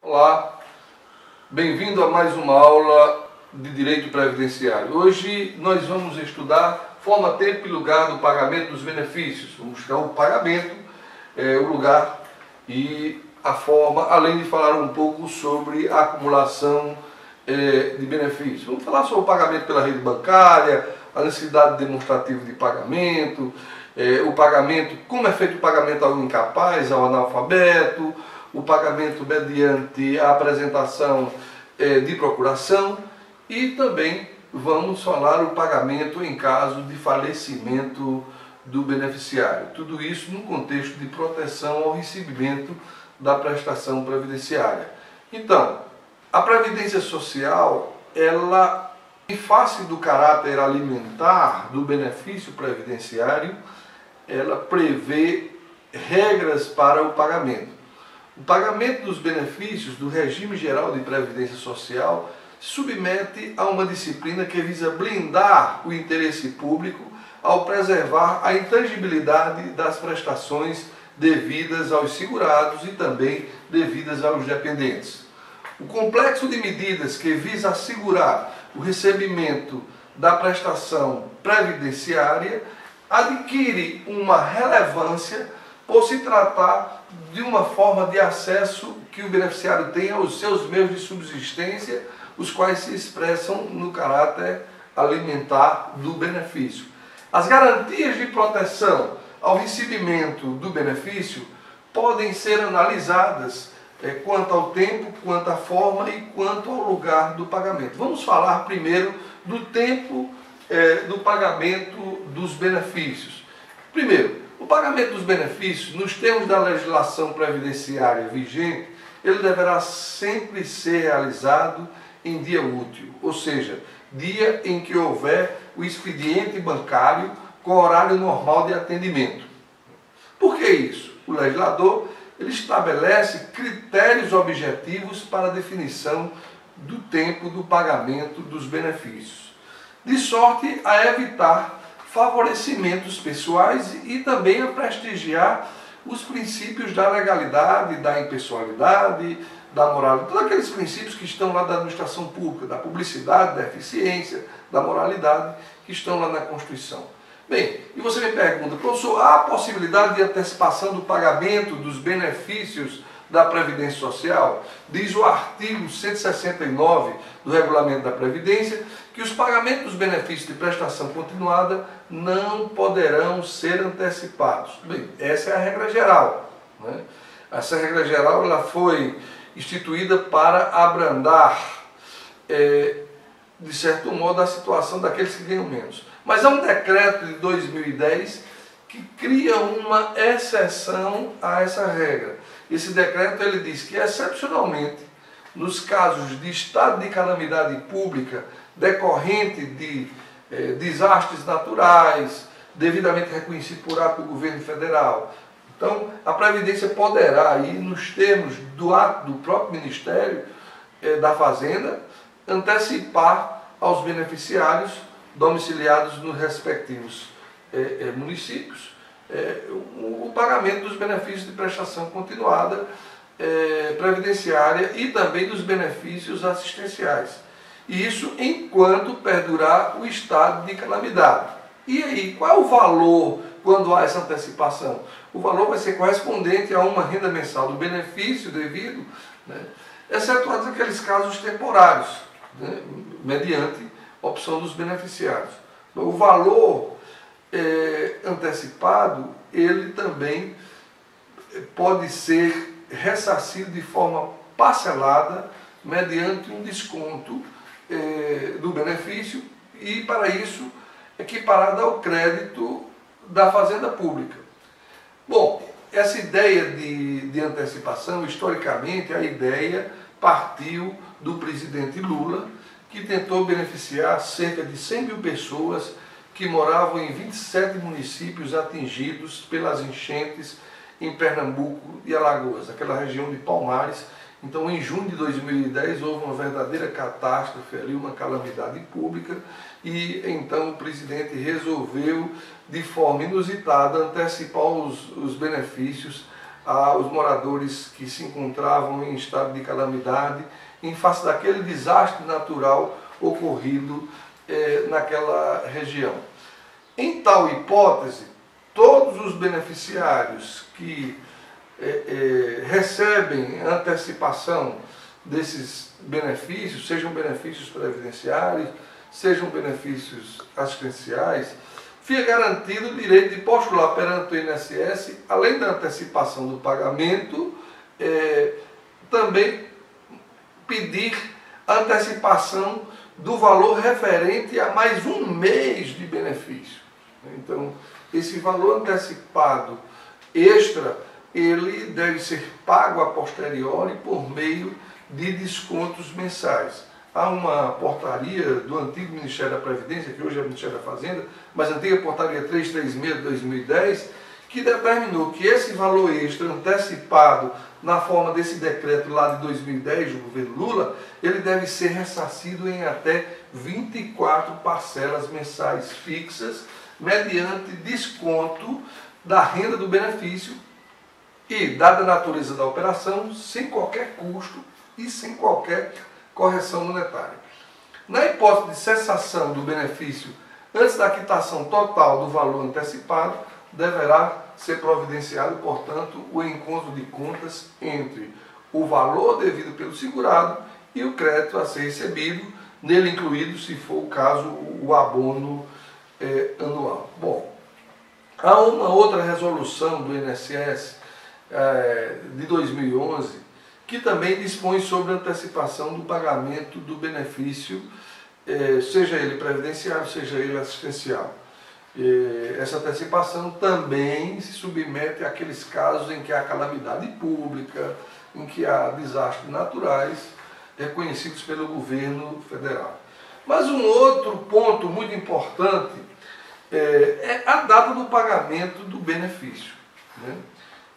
Olá, bem-vindo a mais uma aula de Direito Previdenciário. Hoje nós vamos estudar forma, tempo e lugar do pagamento dos benefícios. Vamos estudar o pagamento, o lugar e a forma, além de falar um pouco sobre a acumulação de benefícios. Vamos falar sobre o pagamento pela rede bancária, a necessidade demonstrativa de pagamento, o pagamento, como é feito o pagamento ao incapaz, ao analfabeto, o pagamento mediante a apresentação de procuração e também vamos falar o pagamento em caso de falecimento do beneficiário. Tudo isso no contexto de proteção ao recebimento da prestação previdenciária. Então, a Previdência Social, ela, em face do caráter alimentar do benefício previdenciário, ela prevê regras para o pagamento. O pagamento dos benefícios do regime geral de previdência social se submete a uma disciplina que visa blindar o interesse público ao preservar a intangibilidade das prestações devidas aos segurados e também devidas aos dependentes. O complexo de medidas que visa assegurar o recebimento da prestação previdenciária adquire uma relevância por se tratar de uma forma de acesso que o beneficiário tem aos seus meios de subsistência, os quais se expressam no caráter alimentar do benefício. As garantias de proteção ao recebimento do benefício podem ser analisadas quanto ao tempo, quanto à forma e quanto ao lugar do pagamento. Vamos falar primeiro do tempo do pagamento dos benefícios. Primeiro, o pagamento dos benefícios, nos termos da legislação previdenciária vigente, ele deverá sempre ser realizado em dia útil, ou seja, dia em que houver o expediente bancário com horário normal de atendimento. Por que isso? O legislador ele estabelece critérios objetivos para a definição do tempo do pagamento dos benefícios, de sorte a evitar favorecimentos pessoais e também a prestigiar os princípios da legalidade, da impessoalidade, da moralidade, todos aqueles princípios que estão lá da administração pública, da publicidade, da eficiência, da moralidade, que estão lá na Constituição. Bem, e você me pergunta, professor, há a possibilidade de antecipação do pagamento dos benefícios da Previdência Social? Diz o artigo 169 do Regulamento da Previdência que os pagamentos dos benefícios de prestação continuada não poderão ser antecipados. Bem, essa é a regra geral, né? Essa regra geral ela foi instituída para abrandar, de certo modo, a situação daqueles que ganham menos. Mas há um decreto de 2010 que cria uma exceção a essa regra. Esse decreto ele diz que, excepcionalmente, nos casos de estado de calamidade pública decorrente de desastres naturais, devidamente reconhecido por ato do governo federal, então a Previdência poderá, aí, nos termos do ato do próprio Ministério da Fazenda, antecipar aos beneficiários domiciliados nos respectivos municípios o pagamento dos benefícios de prestação continuada previdenciária e também dos benefícios assistenciais. Isso enquanto perdurar o estado de calamidade. E aí, qual é o valor quando há essa antecipação? O valor vai ser correspondente a uma renda mensal do benefício devido, né, excetuados aqueles casos temporários, né, mediante opção dos beneficiários. O valor antecipado, ele também pode ser ressarcido de forma parcelada mediante um desconto do benefício e, para isso, equiparado ao crédito da Fazenda Pública. Bom, essa ideia de antecipação, historicamente, a ideia partiu do presidente Lula, que tentou beneficiar cerca de 100 mil pessoas que moravam em 27 municípios atingidos pelas enchentes em Pernambuco e Alagoas, aquela região de Palmares. Então, em junho de 2010, houve uma verdadeira catástrofe ali, uma calamidade pública, e então o presidente resolveu, de forma inusitada, antecipar os benefícios aos moradores que se encontravam em estado de calamidade em face daquele desastre natural ocorrido naquela região. Em tal hipótese, todos os beneficiários que recebem antecipação desses benefícios, sejam benefícios previdenciários, sejam benefícios assistenciais, fica garantido o direito de postular perante o INSS, além da antecipação do pagamento, também pedir antecipação do valor referente a mais um mês de benefício. Então, esse valor antecipado extra, ele deve ser pago a posteriori por meio de descontos mensais. Há uma portaria do antigo Ministério da Previdência, que hoje é o Ministério da Fazenda, mas a antiga portaria 336 de 2010, que determinou que esse valor extra antecipado na forma desse decreto lá de 2010 do governo Lula, ele deve ser ressarcido em até 24 parcelas mensais fixas, mediante desconto da renda do benefício e, dada a natureza da operação, sem qualquer custo e sem qualquer correção monetária. Na hipótese de cessação do benefício antes da quitação total do valor antecipado, deverá ser providenciado, portanto, o encontro de contas entre o valor devido pelo segurado e o crédito a ser recebido, nele incluído, se for o caso, o abono anual. Bom, há uma outra resolução do INSS de 2011 que também dispõe sobre a antecipação do pagamento do benefício, seja ele previdenciário, seja ele assistencial. Essa antecipação também se submete àqueles casos em que há calamidade pública, em que há desastres naturais reconhecidos pelo governo federal. Mas um outro ponto muito importante é a data do pagamento do benefício, né?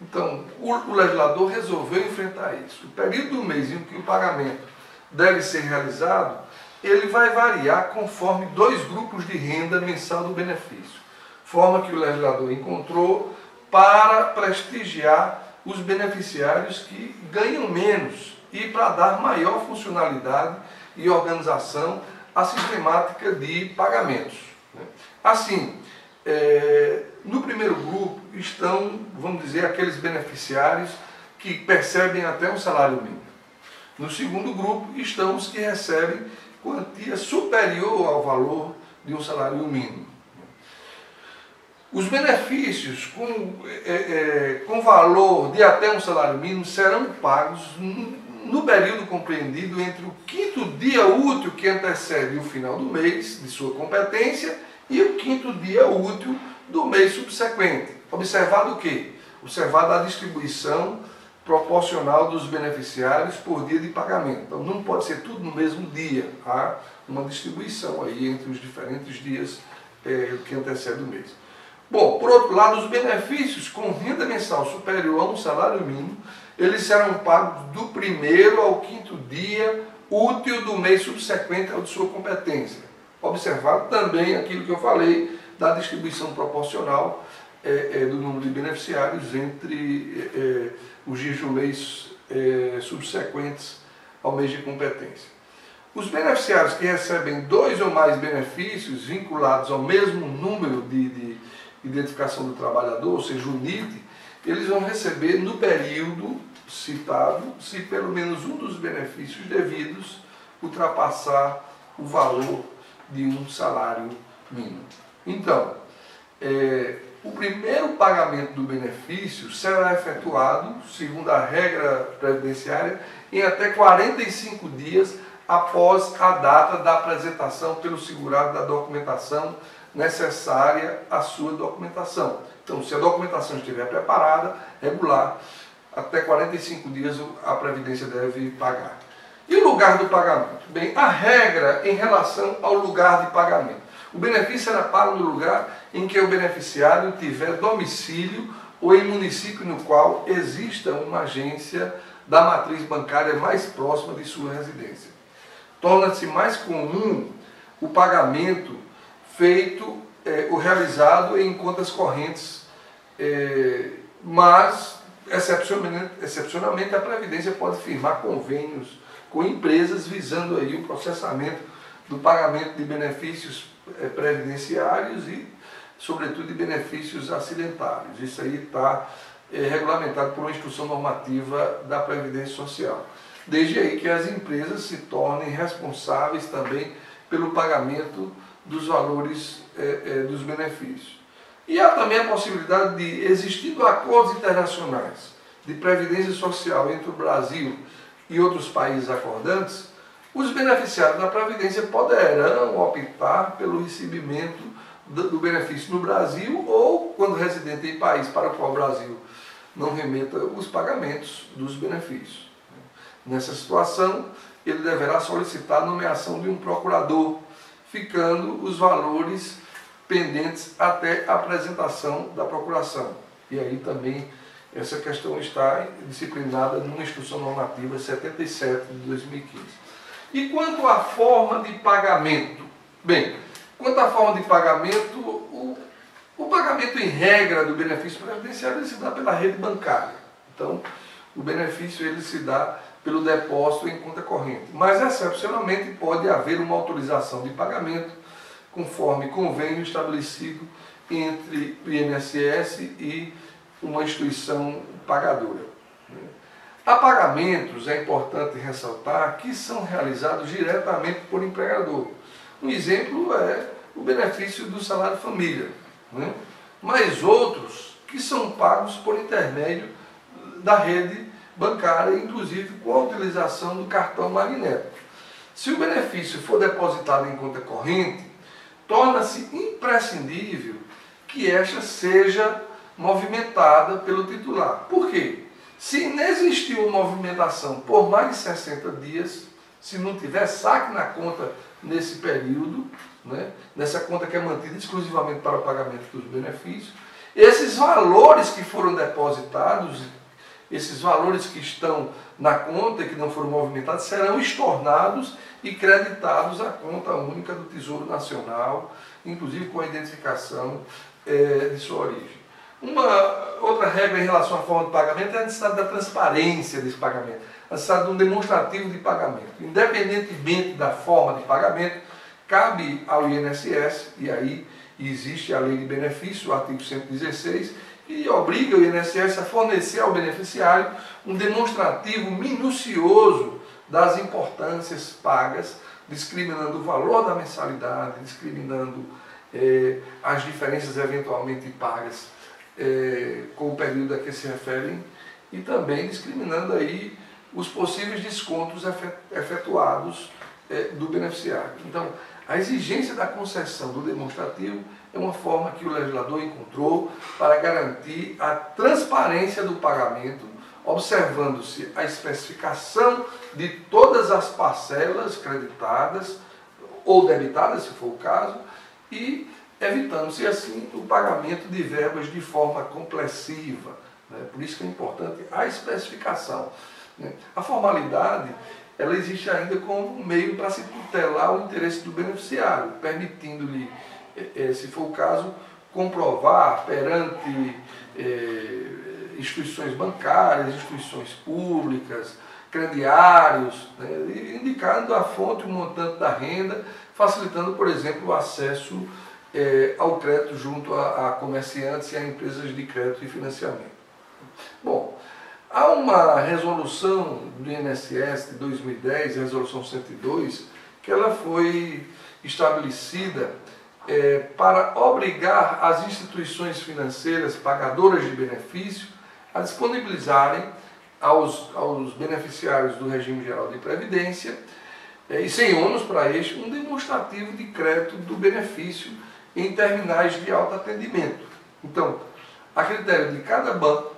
Então, o legislador resolveu enfrentar isso. O período do mês em que o pagamento deve ser realizado, ele vai variar conforme dois grupos de renda mensal do benefício, forma que o legislador encontrou para prestigiar os beneficiários que ganham menos e para dar maior funcionalidade e organização à sistemática de pagamentos. Assim, no primeiro grupo estão, vamos dizer, aqueles beneficiários que percebem até um salário mínimo. No segundo grupo estão os que recebem quantia superior ao valor de um salário mínimo. Os benefícios com valor de até um salário mínimo serão pagos no período compreendido entre o 5º dia útil que antecede o final do mês de sua competência e o 5º dia útil do mês subsequente. Observado o quê? Observado a distribuição proporcional dos beneficiários por dia de pagamento. Então não pode ser tudo no mesmo dia. Há uma distribuição aí entre os diferentes dias que antecedem o mês. Bom, por outro lado, os benefícios com renda mensal superior a um salário mínimo, eles serão pagos do 1º ao 5º dia útil do mês subsequente ao de sua competência. Observado também aquilo que eu falei da distribuição proporcional do número de beneficiários entre os dias do mês subsequentes ao mês de competência. Os beneficiários que recebem 2 ou mais benefícios vinculados ao mesmo número de identificação do trabalhador, ou seja, o NIT, eles vão receber no período citado, se pelo menos um dos benefícios devidos ultrapassar o valor de um salário mínimo. Então, o primeiro pagamento do benefício será efetuado, segundo a regra previdenciária, em até 45 dias após a data da apresentação pelo segurado da documentação necessária à sua documentação. Então, se a documentação estiver preparada, regular, até 45 dias a Previdência deve pagar. E o lugar do pagamento? Bem, a regra em relação ao lugar de pagamento. O benefício será pago no lugar em que o beneficiário tiver domicílio ou em município no qual exista uma agência da matriz bancária mais próxima de sua residência. Torna-se mais comum o pagamento feito ou realizado em contas correntes, mas excepcionalmente, a Previdência pode firmar convênios com empresas visando aí o processamento do pagamento de benefícios previdenciários e, sobretudo, de benefícios acidentários. Isso aí está regulamentado por uma instrução normativa da Previdência Social. Desde aí que as empresas se tornem responsáveis também pelo pagamento dos valores dos benefícios. E há também a possibilidade de, existindo acordos internacionais de previdência social entre o Brasil e outros países acordantes, os beneficiários da Previdência poderão optar pelo recebimento do benefício no Brasil ou, quando residente em país para o qual o Brasil não remeta os pagamentos dos benefícios. Nessa situação, ele deverá solicitar a nomeação de um procurador, ficando os valores pendentes até a apresentação da procuração. E aí também essa questão está disciplinada numa instrução normativa 77 de 2015. E quanto à forma de pagamento? Bem, quanto à forma de pagamento, o pagamento em regra do benefício previdenciário ele se dá pela rede bancária. Então, o benefício ele se dá pelo depósito em conta corrente. Mas, excepcionalmente, pode haver uma autorização de pagamento conforme convênio estabelecido entre o INSS e uma instituição pagadora. Há pagamentos, é importante ressaltar, que são realizados diretamente por empregador. Um exemplo é o benefício do salário-família, mas outros que são pagos por intermédio da rede bancária, inclusive com a utilização do cartão magnético. Se o benefício for depositado em conta corrente, torna-se imprescindível que esta seja movimentada pelo titular. Por quê? Se não existiu uma movimentação por mais de 60 dias, se não tiver saque na conta nesse período, nessa conta que é mantida exclusivamente para o pagamento dos benefícios, esses valores que foram depositados, esses valores que estão na conta e que não foram movimentados, serão estornados e creditados à conta única do Tesouro Nacional, inclusive com a identificação de sua origem. Uma outra regra em relação à forma de pagamento é a necessidade da transparência desse pagamento, a necessidade de um demonstrativo de pagamento. Independentemente da forma de pagamento, cabe ao INSS, e aí existe a Lei de Benefício, o artigo 116, e obriga o INSS a fornecer ao beneficiário um demonstrativo minucioso das importâncias pagas, discriminando o valor da mensalidade, discriminando as diferenças eventualmente pagas com o período a que se referem e também discriminando aí os possíveis descontos efetuados do beneficiário. Então, a exigência da concessão do demonstrativo é uma forma que o legislador encontrou para garantir a transparência do pagamento, observando-se a especificação de todas as parcelas creditadas ou debitadas, se for o caso, e evitando-se assim o pagamento de verbas de forma compulsiva. Por isso que é importante a especificação. A formalidade ela existe ainda como meio para se tutelar o interesse do beneficiário, permitindo-lhe, se for o caso, comprovar perante instituições bancárias, instituições públicas, crediários, indicando a fonte e o montante da renda, facilitando, por exemplo, o acesso ao crédito junto a comerciantes e a empresas de crédito e financiamento. Bom, há uma resolução do INSS de 2010, a resolução 102, que ela foi estabelecida para obrigar as instituições financeiras pagadoras de benefício a disponibilizarem aos beneficiários do regime geral de previdência e sem ônus para este um demonstrativo de crédito do benefício em terminais de autoatendimento. Então, a critério de cada banco,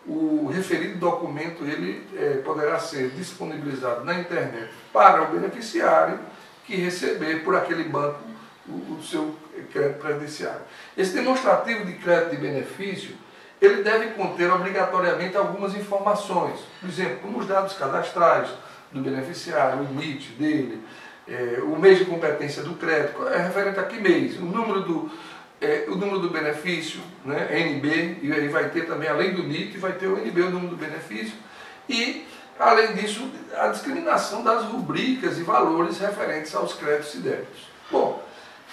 o referido documento ele poderá ser disponibilizado na internet para o beneficiário que receber por aquele banco o seu crédito previdenciário. Esse demonstrativo de crédito de benefício ele deve conter obrigatoriamente algumas informações, por exemplo, como os dados cadastrais do beneficiário, o NIT dele, o mês de competência do crédito, é referente a que mês, o número o número do benefício, né, NB, e aí vai ter também, além do NIT, vai ter o NB, o número do benefício, e, além disso, a discriminação das rubricas e valores referentes aos créditos e débitos. Bom,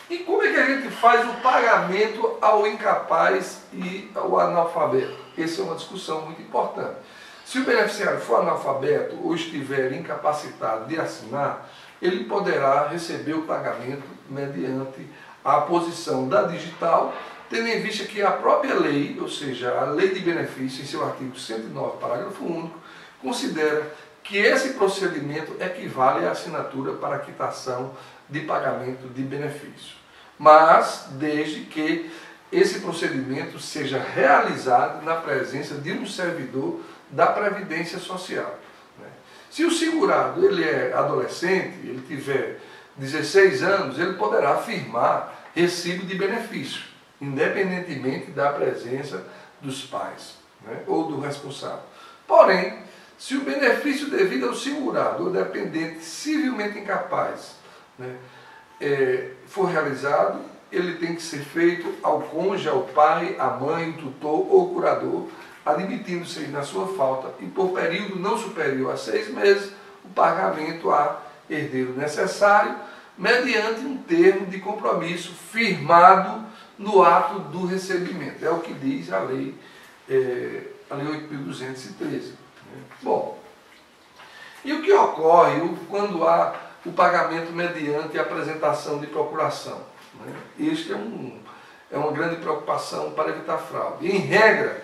e como é que a gente faz o pagamento ao incapaz e ao analfabeto? Essa é uma discussão muito importante. Se o beneficiário for analfabeto ou estiver incapacitado de assinar, ele poderá receber o pagamento mediante a posição da digital, tendo em vista que a própria lei, ou seja, a Lei de Benefício, em seu artigo 109, parágrafo único, considera que esse procedimento equivale à assinatura para quitação de pagamento de benefício. Mas, desde que esse procedimento seja realizado na presença de um servidor da Previdência Social. Se o segurado ele é adolescente, ele tiver 16 anos, ele poderá firmar recibo de benefício, independentemente da presença dos pais, né, ou do responsável. Porém, se o benefício devido ao segurado ou dependente civilmente incapaz, né, for realizado, ele tem que ser feito ao cônjuge, ao pai, à mãe, o tutor ou o curador, admitindo-se na sua falta e por período não superior a 6 meses, o pagamento a herdeiro necessário, mediante um termo de compromisso firmado no ato do recebimento. É o que diz a Lei 8.213. Bom, e o que ocorre quando há o pagamento mediante a apresentação de procuração? Este é uma grande preocupação para evitar fraude. Em regra,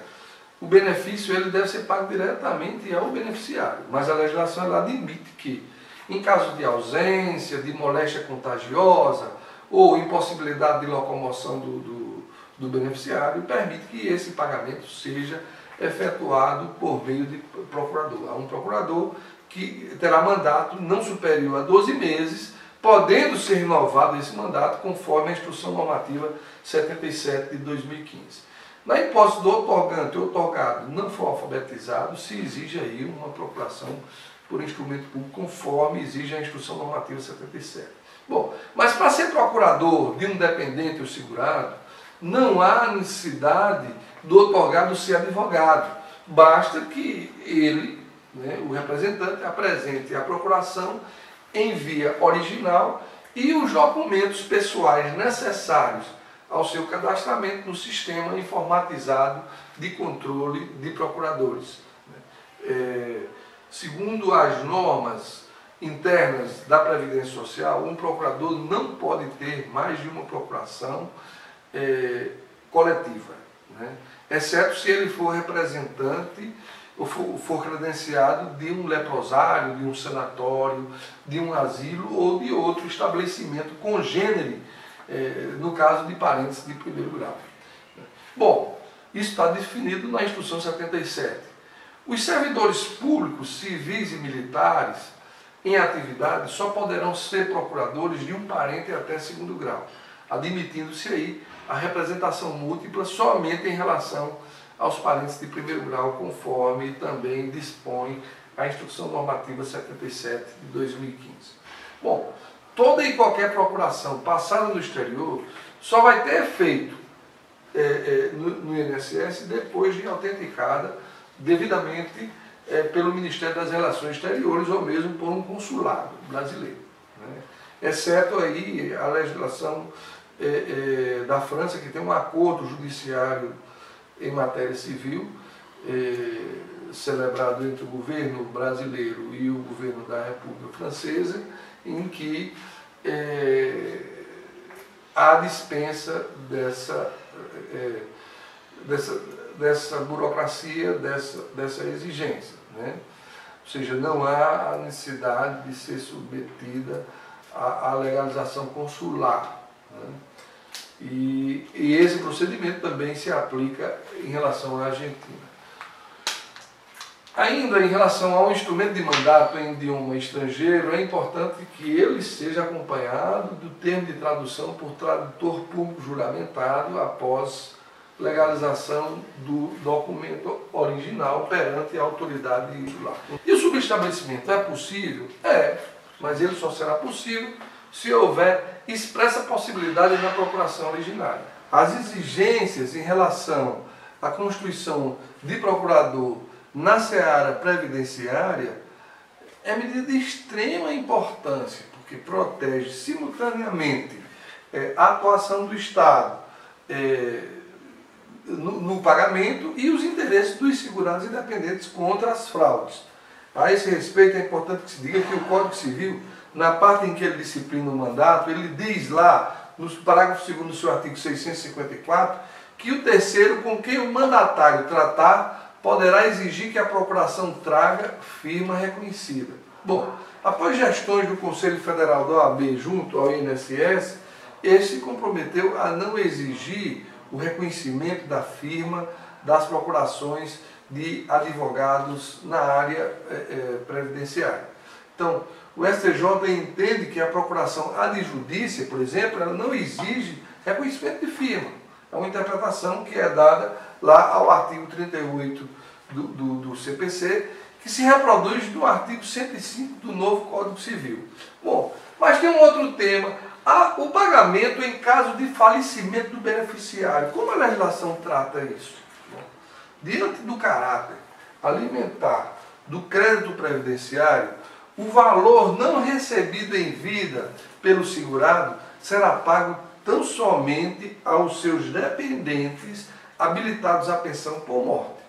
o benefício ele deve ser pago diretamente ao beneficiário, mas a legislação ela admite que, em caso de ausência, de moléstia contagiosa ou impossibilidade de locomoção do beneficiário, permite que esse pagamento seja efetuado por meio de procurador. Há um procurador que terá mandato não superior a 12 meses, podendo ser renovado esse mandato conforme a Instrução Normativa 77 de 2015. Na hipótese do outorgante ou outorgado não for alfabetizado, se exige aí uma procuração por instrumento público, conforme exige a Instrução Normativa 77. Bom, mas para ser procurador de um dependente ou segurado, não há necessidade do outorgado ser advogado. Basta que ele, né, o representante, apresente a procuração em via original e os documentos pessoais necessários ao seu cadastramento no sistema informatizado de controle de procuradores. Segundo as normas internas da Previdência Social, um procurador não pode ter mais de uma procuração coletiva, né? Exceto se ele for representante ou for credenciado de um leprosário, de um sanatório, de um asilo ou de outro estabelecimento congênere, no caso de parentes de primeiro grau. Bom, isso está definido na Instrução 77. Os servidores públicos, civis e militares em atividade só poderão ser procuradores de um parente até segundo grau, admitindo-se aí a representação múltipla somente em relação aos parentes de primeiro grau, conforme também dispõe a Instrução Normativa 77 de 2015. Bom, toda e qualquer procuração passada no exterior só vai ter efeito no INSS depois de autenticada devidamente pelo Ministério das Relações Exteriores ou mesmo por um consulado brasileiro, né? Exceto aí a legislação da França, que tem um acordo judiciário em matéria civil celebrado entre o governo brasileiro e o governo da República Francesa, em que há dispensa dessa burocracia, dessa exigência, né? Ou seja, não há a necessidade de ser submetida à legalização consular, né? E esse procedimento também se aplica em relação à Argentina. Ainda em relação ao instrumento de mandato em idioma estrangeiro, é importante que ele seja acompanhado do termo de tradução por tradutor público juramentado após legalização do documento original perante a autoridade titular. E o subestabelecimento é possível? Mas ele só será possível se houver expressa possibilidade na procuração originária. as exigências em relação à constituição de procurador na seara previdenciária é medida de extrema importância, porque protege simultaneamente a atuação do Estado no pagamento e os interesses dos segurados independentes contra as fraudes. A esse respeito é importante que se diga que o Código Civil, na parte em que ele disciplina o mandato, ele diz lá, no parágrafo 2º do seu artigo 654, que o terceiro com quem o mandatário tratar poderá exigir que a procuração traga firma reconhecida. Bom, após gestões do Conselho Federal da OAB junto ao INSS, este se comprometeu a não exigir o reconhecimento da firma das procurações de advogados na área previdenciária. Então, o STJ entende que a procuração adjudícia, por exemplo, ela não exige reconhecimento de firma. É uma interpretação que é dada lá ao artigo 38 do CPC, que se reproduz do artigo 105 do novo Código Civil. Bom, mas tem um outro tema, o pagamento em caso de falecimento do beneficiário. Como a legislação trata isso? Bom, diante do caráter alimentar do crédito previdenciário, o valor não recebido em vida pelo segurado será pago tão somente aos seus dependentes habilitados à pensão por morte.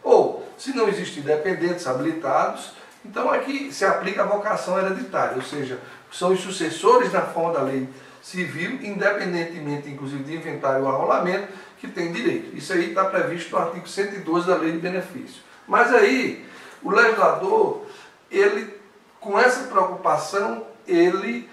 Ou, se não existem dependentes habilitados, então aqui se aplica a vocação hereditária, ou seja, são os sucessores na forma da lei civil, independentemente, inclusive, de inventário ou arrolamento, que tem direito. Isso aí está previsto no artigo 112 da Lei de Benefício. Mas aí, o legislador, ele, com essa preocupação, ele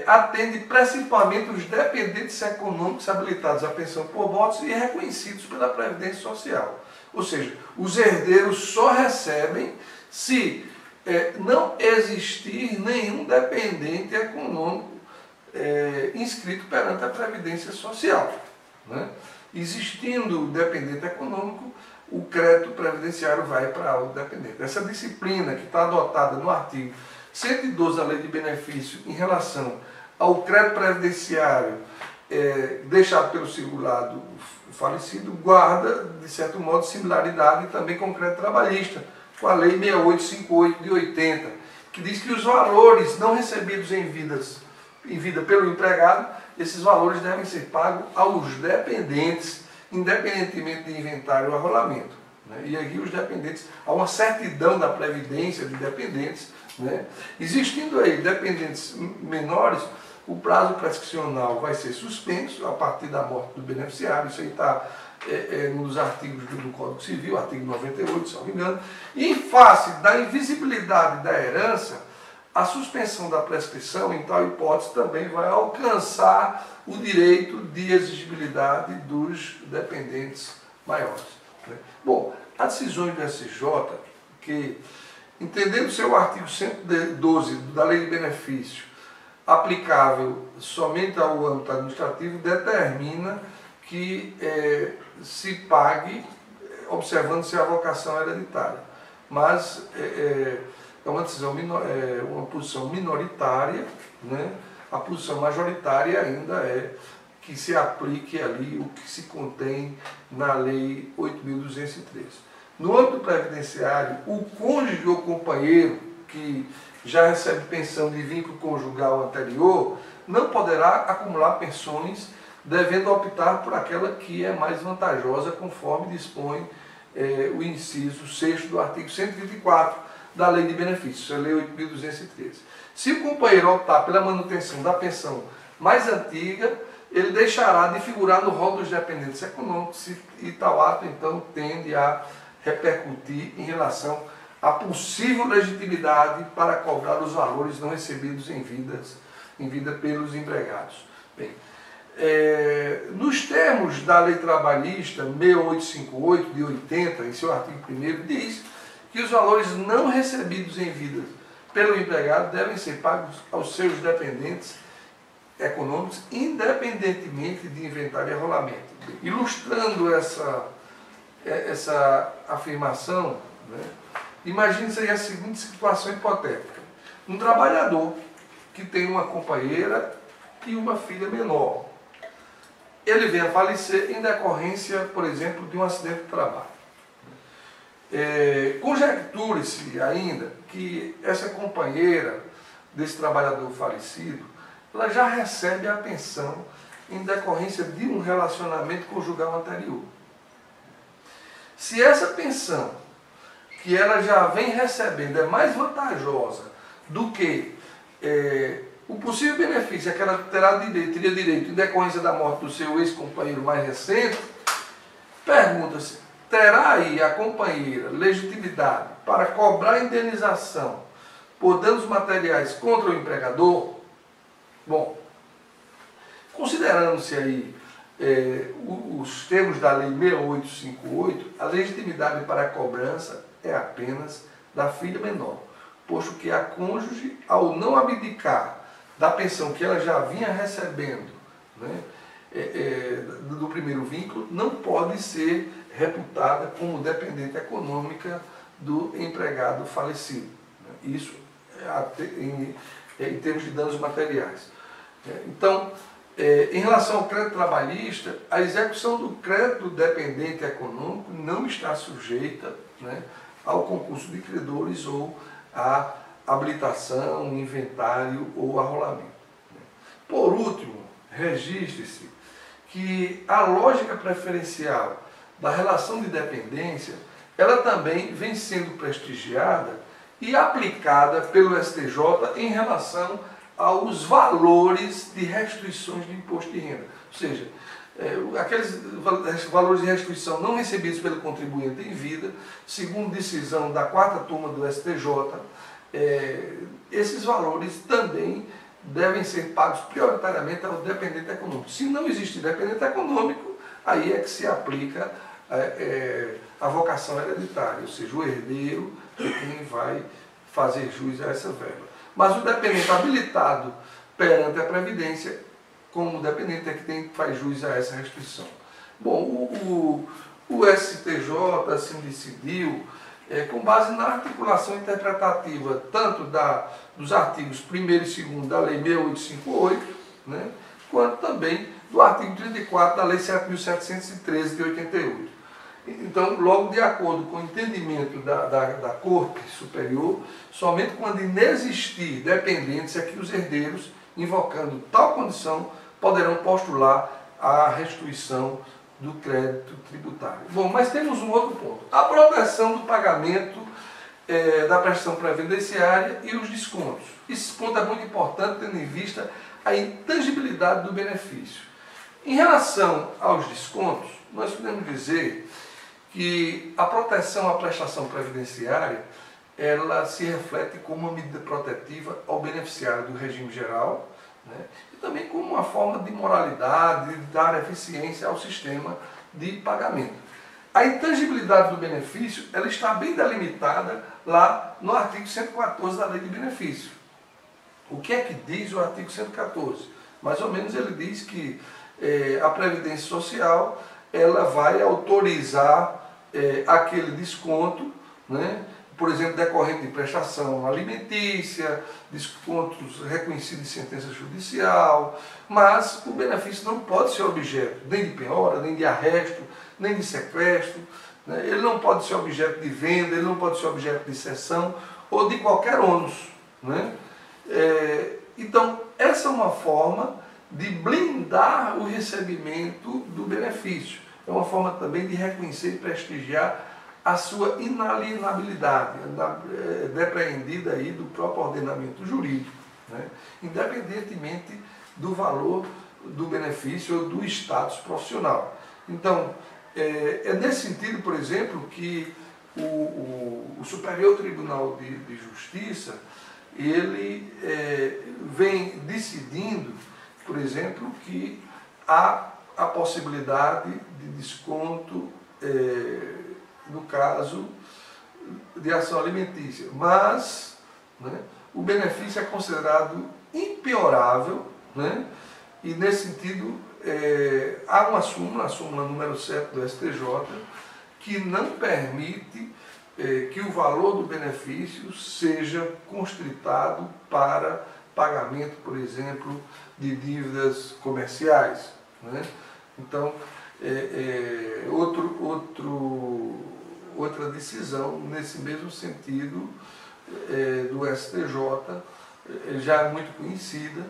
atende principalmente os dependentes econômicos habilitados à pensão por morte e reconhecidos pela Previdência Social. Ou seja, os herdeiros só recebem se não existir nenhum dependente econômico inscrito perante a Previdência Social. Né? Existindo dependente econômico, o crédito previdenciário vai para o dependente. Essa disciplina que está adotada no artigo 112 da Lei de Benefício em relação ao crédito previdenciário deixado pelo segurado falecido, guarda, de certo modo, similaridade também com o crédito trabalhista, com a Lei 6858 de 80, que diz que os valores não recebidos em vida pelo empregado, esses valores devem ser pagos aos dependentes, independentemente de inventário ou arrolamento. Né? E aqui os dependentes, há uma certidão da previdência de dependentes, né? Existindo aí dependentes menores, o prazo prescricional vai ser suspenso a partir da morte do beneficiário. Isso aí está num dos artigos do Código Civil, artigo 98, se não me engano. E em face da invisibilidade da herança, a suspensão da prescrição, em tal hipótese, também vai alcançar o direito de exigibilidade dos dependentes maiores. Né? Bom, as decisões do SJ, que, entendendo seu artigo 112 da Lei de Benefício, aplicável somente ao âmbito administrativo, determina que se pague observando-se a vocação hereditária. Mas é uma decisão, uma posição minoritária, né? A posição majoritária ainda é que se aplique ali o que se contém na Lei 8.203. No âmbito previdenciário, o cônjuge ou companheiro que já recebe pensão de vínculo conjugal anterior não poderá acumular pensões, devendo optar por aquela que é mais vantajosa, conforme dispõe o inciso 6º do artigo 124 da Lei de Benefícios, a Lei 8.213. Se o companheiro optar pela manutenção da pensão mais antiga, ele deixará de figurar no rol dos dependentes econômicos e tal ato, então, tende a repercutir em relação à possível legitimidade para cobrar os valores não recebidos em vida pelos empregados. Bem, nos termos da Lei Trabalhista 6858 de 80, em seu artigo 1º, diz que os valores não recebidos em vida pelo empregado devem ser pagos aos seus dependentes econômicos, independentemente de inventário e arrolamento. Ilustrando essa afirmação, né, imagine-se aí a seguinte situação hipotética. Um trabalhador que tem uma companheira e uma filha menor. ele venha a falecer em decorrência, por exemplo, de um acidente de trabalho. Conjecture-se ainda que essa companheira desse trabalhador falecido, ela já recebe a pensão em decorrência de um relacionamento conjugal anterior. Se essa pensão que ela já vem recebendo é mais vantajosa do que o possível benefício que ela teria direito em decorrência da morte do seu ex-companheiro mais recente, pergunta-se, terá aí a companheira legitimidade para cobrar indenização por danos materiais contra o empregador? Bom, considerando-se aí os termos da Lei 6858, a legitimidade para a cobrança é apenas da filha menor, posto que a cônjuge, ao não abdicar da pensão que ela já vinha recebendo, né, do primeiro vínculo, não pode ser reputada como dependente econômica do empregado falecido. Isso em termos de danos materiais. Então, em relação ao crédito trabalhista, a execução do crédito dependente econômico não está sujeita, né, ao concurso de credores ou à habilitação, inventário ou arrolamento. Por último, registre-se que a lógica preferencial da relação de dependência, ela também vem sendo prestigiada e aplicada pelo STJ em relação aos valores de restituições de imposto de renda. Ou seja, aqueles valores de restituição não recebidos pelo contribuinte em vida, segundo decisão da 4ª turma do STJ, esses valores também devem ser pagos prioritariamente ao dependente econômico. Se não existe dependente econômico, aí é que se aplica a vocação hereditária, ou seja, o herdeiro é quem vai fazer jus a essa verba. Mas o dependente habilitado perante a Previdência, como dependente, é que faz jus a essa restrição. Bom, o STJ assim decidiu, com base na articulação interpretativa tanto dos artigos 1º e 2º da Lei 6858, né, quanto também do artigo 34 da Lei 7.713 de 88. Então, logo de acordo com o entendimento da Corte Superior, somente quando inexistir dependentes é que os herdeiros, invocando tal condição, poderão postular a restituição do crédito tributário. Bom, mas temos um outro ponto. A proteção do pagamento da prestação previdenciária e os descontos. Esse ponto é muito importante, tendo em vista a intangibilidade do benefício. Em relação aos descontos, nós podemos dizer que a proteção à prestação previdenciária, ela se reflete como uma medida protetiva ao beneficiário do regime geral, né, e também como uma forma de moralidade, de dar eficiência ao sistema de pagamento. A intangibilidade do benefício, ela está bem delimitada lá no artigo 114 da Lei de Benefício. O que é que diz o artigo 114? Mais ou menos ele diz que a Previdência Social, ela vai autorizar aquele desconto, né, por exemplo, decorrente de prestação alimentícia, descontos reconhecidos em sentença judicial, mas o benefício não pode ser objeto nem de penhora, nem de arresto, nem de sequestro, né, ele não pode ser objeto de venda, ele não pode ser objeto de cessão ou de qualquer ônus, né? Então, essa é uma forma de blindar o recebimento do benefício. É uma forma também de reconhecer e prestigiar a sua inalienabilidade, depreendida aí do próprio ordenamento jurídico, né, independentemente do valor do benefício ou do status profissional. Então, é nesse sentido, por exemplo, que o Superior Tribunal de Justiça, ele vem decidindo, por exemplo, que há a possibilidade de desconto no caso de ação alimentícia, mas, né, o benefício é considerado impiorável, né, e nesse sentido há uma súmula, a súmula número 7 do STJ, que não permite que o valor do benefício seja constritado para pagamento, por exemplo, de dívidas comerciais, né? Então, outra decisão nesse mesmo sentido do STJ, já muito conhecida,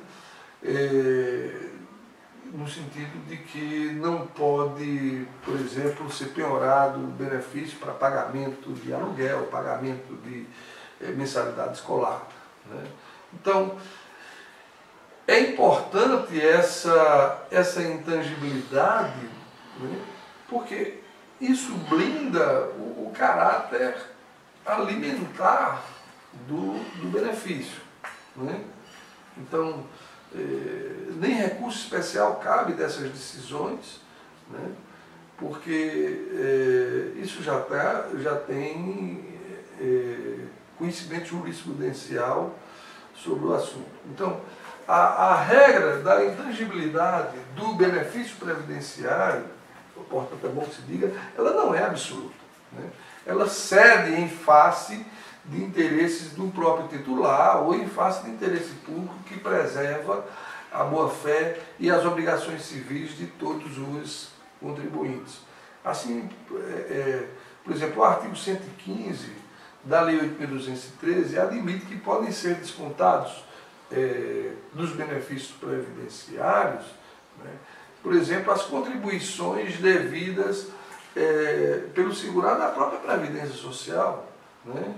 no sentido de que não pode, por exemplo, ser penhorado benefício para pagamento de aluguel, pagamento de mensalidade escolar, né? Então, é importante essa intangibilidade, né? Porque isso blinda o caráter alimentar do benefício, né? Então, nem recurso especial cabe dessas decisões, né? Porque isso já tem conhecimento jurisprudencial sobre o assunto. Então, a regra da intangibilidade do benefício previdenciário, portanto é bom que se diga, ela não é absoluta, né? Ela cede em face de interesses do próprio titular ou em face de interesse público que preserva a boa-fé e as obrigações civis de todos os contribuintes. Assim, por exemplo, o artigo 115 da Lei 8.213 admite que podem ser descontados dos benefícios previdenciários, né, por exemplo, as contribuições devidas pelo segurado à própria Previdência Social, né,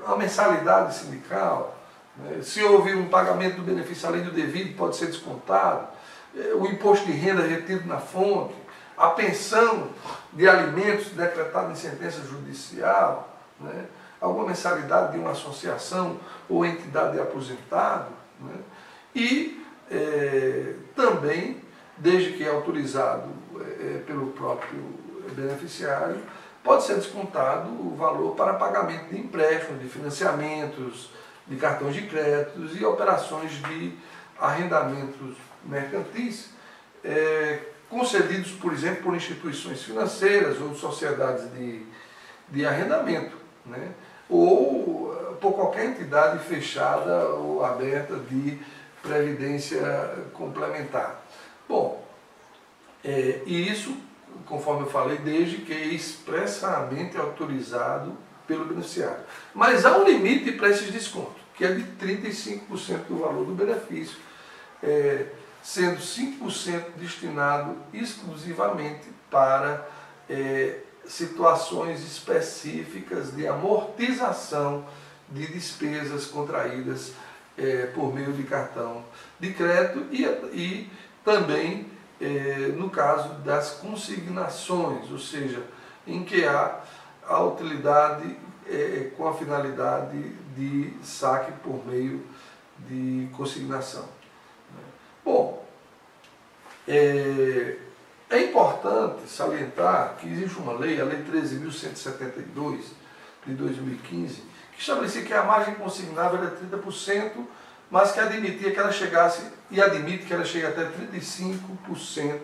a mensalidade sindical, né, se houver um pagamento do benefício além do devido, pode ser descontado, o imposto de renda retido na fonte, a pensão de alimentos decretada em sentença judicial, né, alguma mensalidade de uma associação ou entidade de aposentado, né, e também, desde que é autorizado pelo próprio beneficiário, pode ser descontado o valor para pagamento de empréstimos, de financiamentos, de cartões de créditos e operações de arrendamentos mercantis, concedidos, por exemplo, por instituições financeiras ou sociedades de arrendamento, né? Ou por qualquer entidade fechada ou aberta de previdência complementar. Bom, e isso, conforme eu falei, desde que é expressamente autorizado pelo beneficiário. Mas há um limite para esses descontos, que é de 35% do valor do benefício, sendo 5% destinado exclusivamente para situações específicas de amortização de despesas contraídas por meio de cartão de crédito e também no caso das consignações, ou seja, em que há a utilidade com a finalidade de saque por meio de consignação. Bom, é importante salientar que existe uma lei, a Lei 13.172 de 2015, que estabelecia que a margem consignável era 30%, mas que admitia que ela chegasse, e admite que ela chegue até 35%,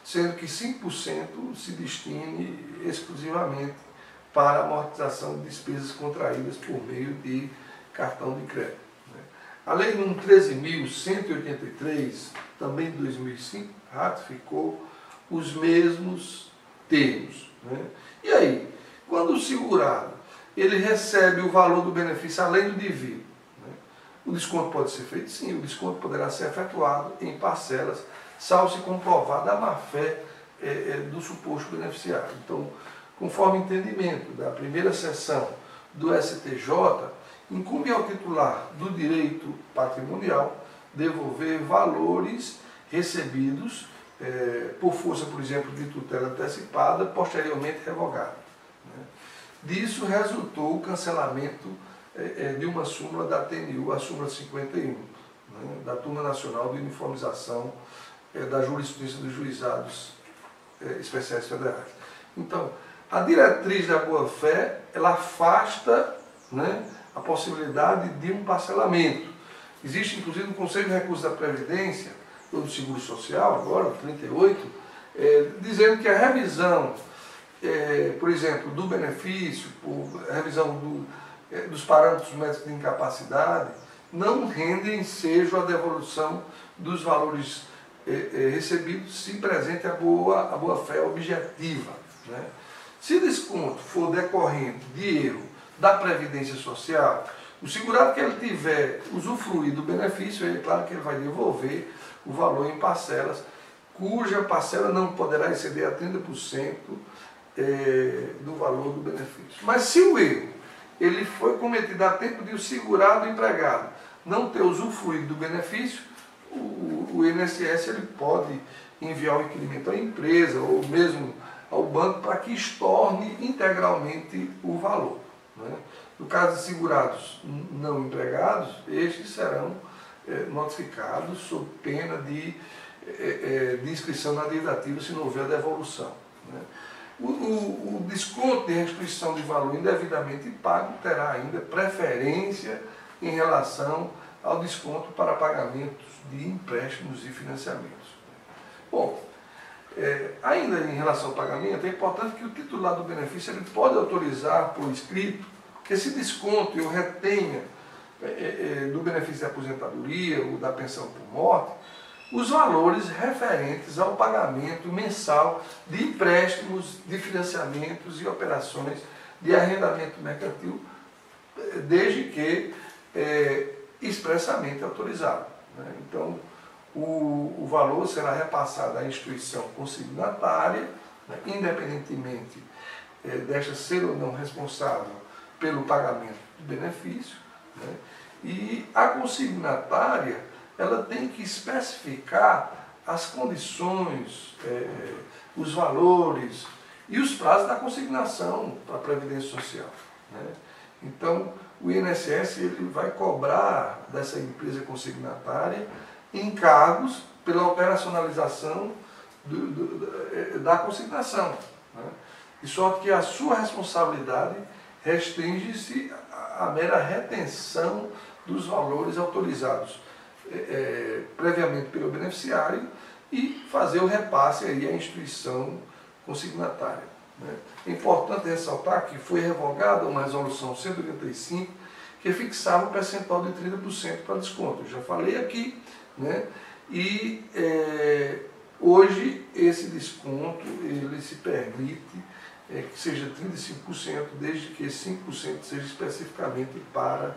sendo que 5% se destine exclusivamente para a amortização de despesas contraídas por meio de cartão de crédito. A Lei nº 13.183, também de 2005, ratificou os mesmos termos, né? E aí, quando o segurado ele recebe o valor do benefício além do devido, né, o desconto pode ser feito? Sim, o desconto poderá ser efetuado em parcelas, salvo se comprovada a má-fé do suposto beneficiário. Então, conforme o entendimento da primeira seção do STJ, incumbe ao titular do direito patrimonial devolver valores recebidos por força, por exemplo, de tutela antecipada, posteriormente revogada, né? Disso resultou o cancelamento de uma súmula da TNU, a súmula 51, né, da Turma Nacional de Uniformização da Jurisprudência dos Juizados Especiais Federais. Então, a diretriz da boa-fé, ela afasta, né, a possibilidade de um parcelamento. Existe, inclusive, no Conselho de Recursos da Previdência, ou do Seguro Social, agora, 38, dizendo que a revisão, por exemplo, do benefício, a revisão dos parâmetros médicos de incapacidade, não rende ensejo à devolução dos valores recebido se presente a boa-fé objetiva, né? Se desconto for decorrente de erro da Previdência Social, o segurado que ele tiver usufruído do benefício, é claro que ele vai devolver o valor em parcelas, cuja parcela não poderá exceder a 30% do valor do benefício. Mas se o erro ele foi cometido a tempo de o segurado empregado não ter usufruído do benefício, o INSS ele pode enviar o requerimento à empresa ou mesmo ao banco para que estorne integralmente o valor, né? No caso de segurados não empregados, estes serão notificados sob pena de inscrição na dívida ativa se não houver devolução, né? O desconto de restituição de valor indevidamente pago terá ainda preferência em relação ao desconto para pagamentos de empréstimos e financiamentos. Bom, ainda em relação ao pagamento, é importante que o titular do benefício ele pode autorizar por escrito que esse desconto eu retenha do benefício de aposentadoria ou da pensão por morte os valores referentes ao pagamento mensal de empréstimos, de financiamentos e operações de arrendamento mercantil, desde que expressamente autorizado, né? Então, o valor será repassado à instituição consignatária, né, independentemente desta ser ou não responsável pelo pagamento do benefício, né? E a consignatária ela tem que especificar as condições, os valores e os prazos da consignação para a Previdência Social, né? Então, o INSS ele vai cobrar dessa empresa consignatária encargos pela operacionalização da consignação, né? De sorte que a sua responsabilidade restringe-se à mera retenção dos valores autorizados previamente pelo beneficiário e fazer o repasse aí à instituição consignatária, né? É importante ressaltar que foi revogada uma resolução 185 que fixava o percentual de 30% para desconto. Eu já falei aqui, né? E hoje esse desconto ele se permite que seja 35%, desde que 5% seja especificamente para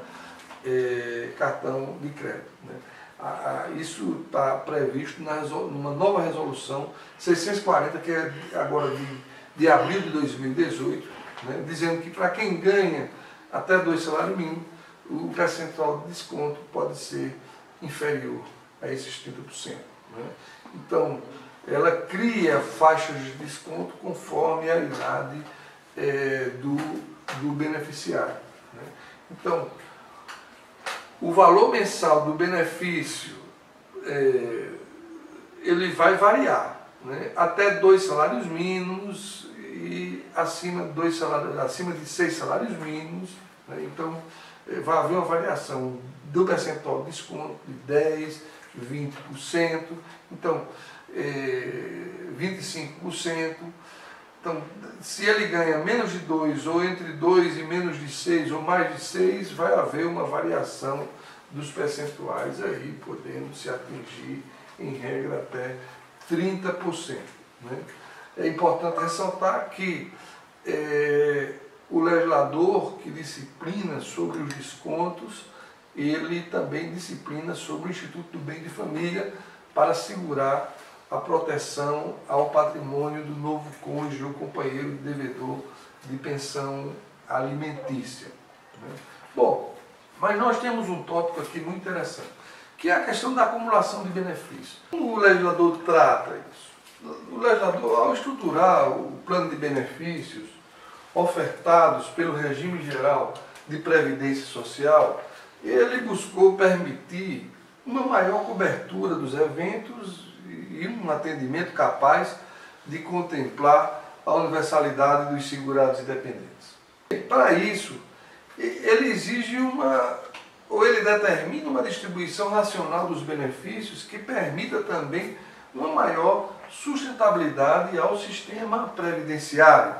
cartão de crédito, né? Isso está previsto numa nova resolução 640, que é agora de abril de 2018, né? Dizendo que para quem ganha até 2 salários mínimos, o percentual de desconto pode ser inferior a esses 30%, né? Então, ela cria faixas de desconto conforme a idade do beneficiário, né? Então, o valor mensal do benefício ele vai variar, né? Até 2 salários mínimos e acima de 6 salários mínimos, né? Então, vai haver uma variação do percentual de desconto de 10%, 20%, então 25%. Então, se ele ganha menos de 2, ou entre 2 e menos de 6, ou mais de 6, vai haver uma variação dos percentuais aí, podendo se atingir, em regra, até 30%, né? É importante ressaltar que o legislador que disciplina sobre os descontos, ele também disciplina sobre o Instituto do Bem de Família para assegurar a proteção ao patrimônio do novo cônjuge ou companheiro devedor de pensão alimentícia, né? Bom, mas nós temos um tópico aqui muito interessante, que é a questão da acumulação de benefícios. Como o legislador trata isso? O legislador, ao estruturar o plano de benefícios ofertados pelo regime geral de previdência social, ele buscou permitir uma maior cobertura dos eventos e um atendimento capaz de contemplar a universalidade dos segurados e dependentes. Para isso, ele exige ele determina uma distribuição racional dos benefícios que permita também uma maior sustentabilidade ao sistema previdenciário.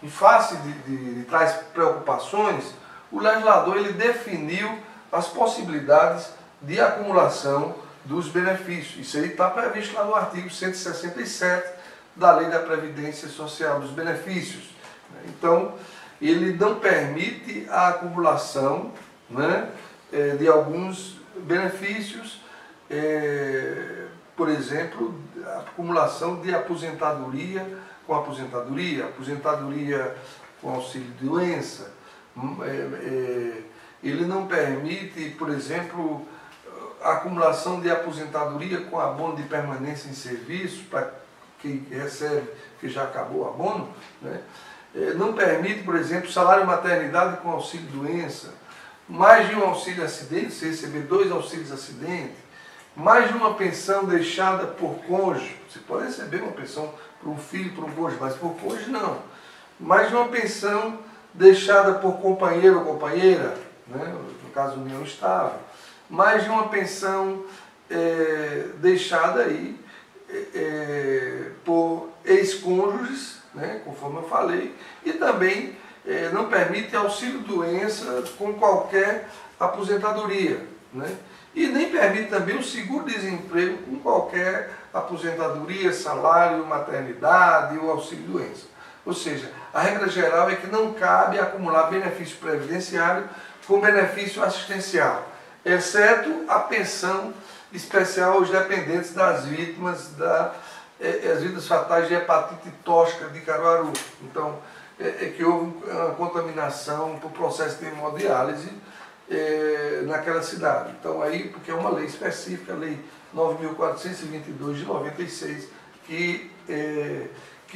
Em face de tais preocupações, o legislador ele definiu as possibilidades de acumulação dos benefícios. Isso aí está previsto lá no artigo 167 da Lei da Previdência Social, dos benefícios. Então, ele não permite a acumulação, né, de alguns benefícios, por exemplo, a acumulação de aposentadoria com aposentadoria com auxílio de doença. Ele não permite, por exemplo, a acumulação de aposentadoria com abono de permanência em serviço, para quem recebe, que já acabou o abono, né? Não permite, por exemplo, salário maternidade com auxílio doença, mais de um auxílio acidente, você receber 2 auxílios acidente, mais de uma pensão deixada por cônjuge. Você pode receber uma pensão para um filho, para um cônjuge, mas por cônjuge não. Mais de uma pensão deixada por companheiro ou companheira, né? No caso união estável. Mais de uma pensão deixada aí por ex-cônjuges, né? Conforme eu falei, e também não permite auxílio-doença com qualquer aposentadoria, né? E nem permite também o seguro-desemprego com qualquer aposentadoria, salário, maternidade ou auxílio-doença. Ou seja, a regra geral é que não cabe acumular benefício previdenciário com benefício assistencial, exceto a pensão especial aos dependentes das vítimas as vidas fatais de hepatite tóxica de Caruaru. Então, que houve uma contaminação por processo de hemodiálise naquela cidade. Então, aí, porque é uma lei específica, a Lei 9.422 de 96, que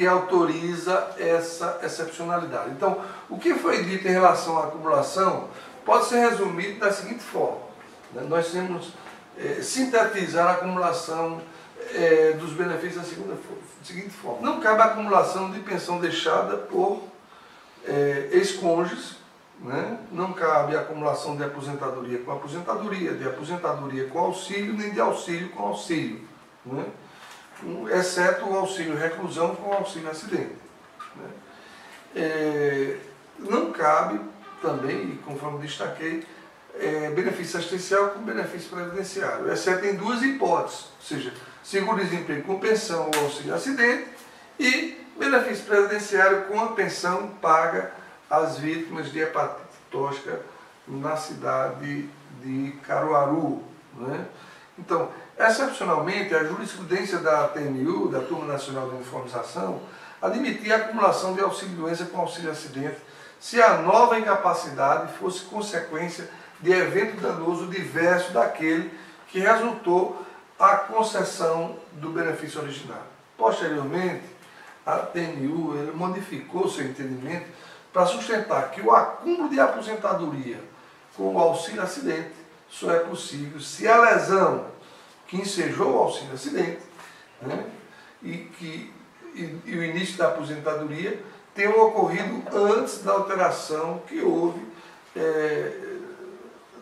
autoriza essa excepcionalidade. Então, o que foi dito em relação à acumulação pode ser resumido da seguinte forma, né? Nós temos sintetizar a acumulação dos benefícios da seguinte forma. Não cabe a acumulação de pensão deixada por ex-cônjuges, né? Não cabe a acumulação de aposentadoria com aposentadoria, de aposentadoria com auxílio, nem de auxílio com auxílio, né? Exceto o auxílio reclusão com auxílio acidente, né? Não cabe também, conforme destaquei, benefício assistencial com benefício previdenciário, exceto em 2 hipóteses, ou seja, seguro-desemprego com pensão ou auxílio acidente e benefício previdenciário com a pensão paga às vítimas de hepatite tóxica na cidade de Caruaru, né? Então, excepcionalmente, a jurisprudência da TNU, da Turma Nacional de Uniformização, admitia a acumulação de auxílio-doença com auxílio-acidente se a nova incapacidade fosse consequência de evento danoso diverso daquele que resultou a concessão do benefício originário. Posteriormente, a TNU modificou seu entendimento para sustentar que o acúmulo de aposentadoria com o auxílio-acidente só é possível se a lesão que ensejou o auxílio-acidente, né, e o início da aposentadoria tenham ocorrido antes da alteração que houve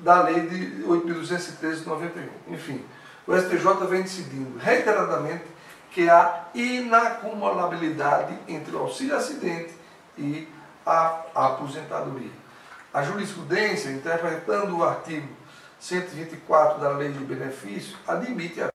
da Lei de 8.213 de 91. Enfim, o STJ vem decidindo reiteradamente que há inacumulabilidade entre o auxílio-acidente e a aposentadoria. A jurisprudência, interpretando o artigo 124 da Lei de Benefício, admite a